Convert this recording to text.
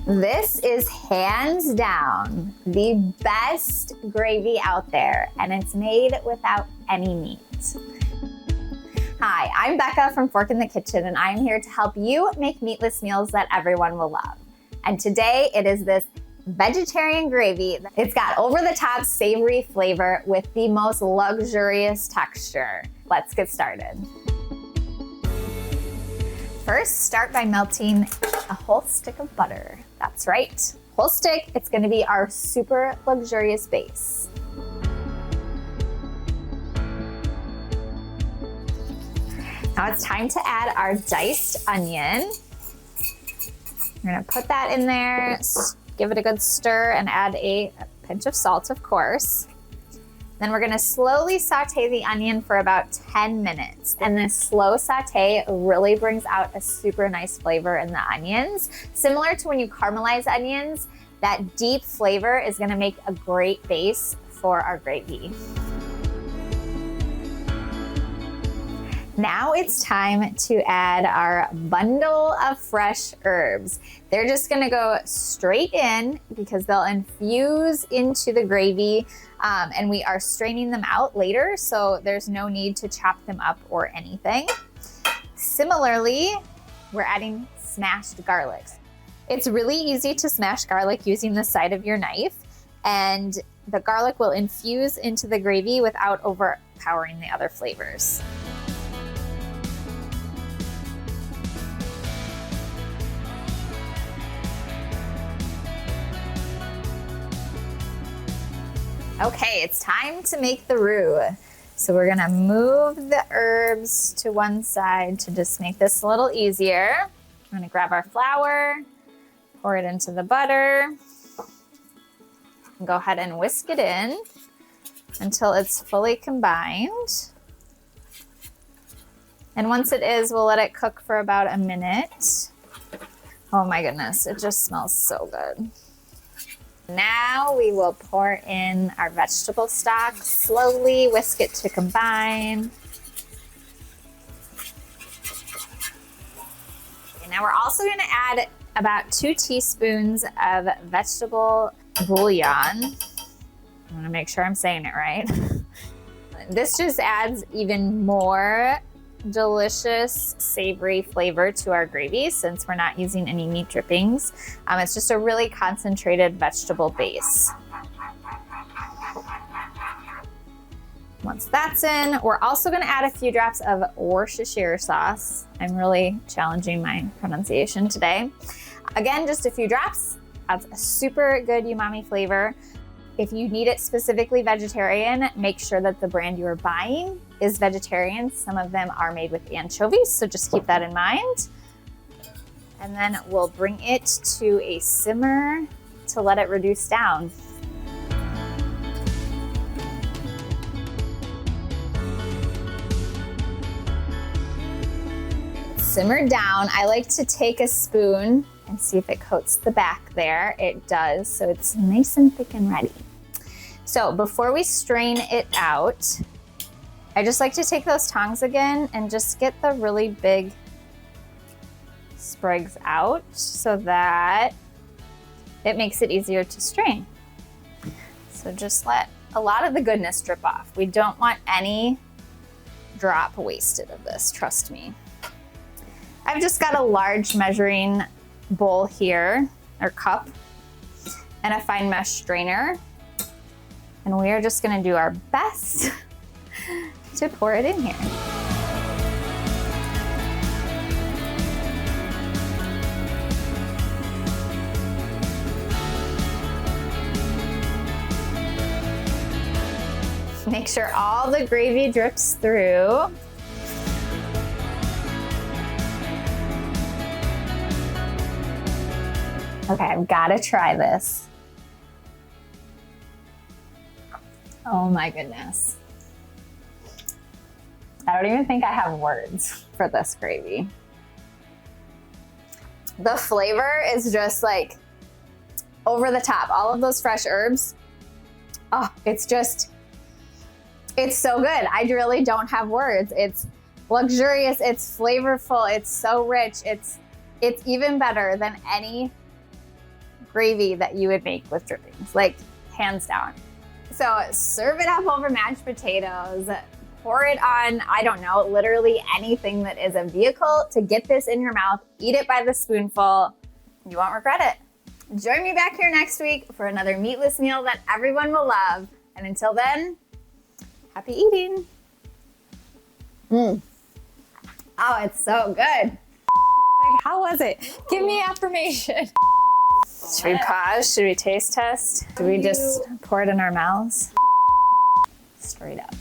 This is hands down the best gravy out there, and it's made without any meat. Hi, I'm Becca from Fork in the Kitchen, and I'm here to help you make meatless meals that everyone will love. And today it is this vegetarian gravy. It's got over-the-top savory flavor with the most luxurious texture. Let's get started. First, start by melting a whole stick of butter. That's right, whole stick. It's gonna be our super luxurious base. Now it's time to add our diced onion. We're gonna put that in there, give it a good stir, and add a pinch of salt, of course. Then we're gonna slowly saute the onion for about 10 minutes. And this slow saute really brings out a super nice flavor in the onions. Similar to when you caramelize onions, that deep flavor is gonna make a great base for our gravy. Now it's time to add our bundle of fresh herbs. They're just gonna go straight in because they'll infuse into the gravy, and we are straining them out later, so there's no need to chop them up or anything. Similarly, we're adding smashed garlic. It's really easy to smash garlic using the side of your knife, and the garlic will infuse into the gravy without overpowering the other flavors. Okay, it's time to make the roux. So we're gonna move the herbs to one side to just make this a little easier. I'm gonna grab our flour, pour it into the butter, and go ahead and whisk it in until it's fully combined. And once it is, we'll let it cook for about a minute. Oh my goodness, it just smells so good. Now we will pour in our vegetable stock, slowly whisk it to combine. Okay, now we're also gonna add about 2 teaspoons of vegetable bouillon. I wanna make sure I'm saying it right. This just adds even more delicious savory flavor to our gravy since we're not using any meat drippings. It's just a really concentrated vegetable base. Once that's in, we're also going to add a few drops of Worcestershire sauce. I'm really challenging my pronunciation today. Again, just a few drops. Adds a super good umami flavor. If you need it specifically vegetarian, make sure that the brand you are buying is vegetarian. Some of them are made with anchovies, so just keep that in mind. And then we'll bring it to a simmer to let it reduce down. Simmered down. I like to take a spoon and see if it coats the back there. It does, so it's nice and thick and ready. So before we strain it out, I just like to take those tongs again and just get the really big sprigs out so that it makes it easier to strain. So just let a lot of the goodness drip off. We don't want any drop wasted of this, trust me. I've just got a large measuring bowl here, or cup, and a fine mesh strainer. And we are just gonna do our best to pour it in here. Make sure all the gravy drips through. Okay, I've gotta try this. Oh my goodness. I don't even think I have words for this gravy. The flavor is just like over the top. All of those fresh herbs. Oh, it's so good. I really don't have words. It's luxurious, it's flavorful, it's so rich. It's even better than any gravy that you would make with drippings, like hands down. So serve it up over mashed potatoes, pour it on, I don't know, literally anything that is a vehicle to get this in your mouth. Eat it by the spoonful. You won't regret it. Join me back here next week for another meatless meal that everyone will love. And until then, happy eating. Oh, it's so good. How was it? Give me affirmation. Should we pause? Should we taste test? Do we just pour it in our mouths? Straight up.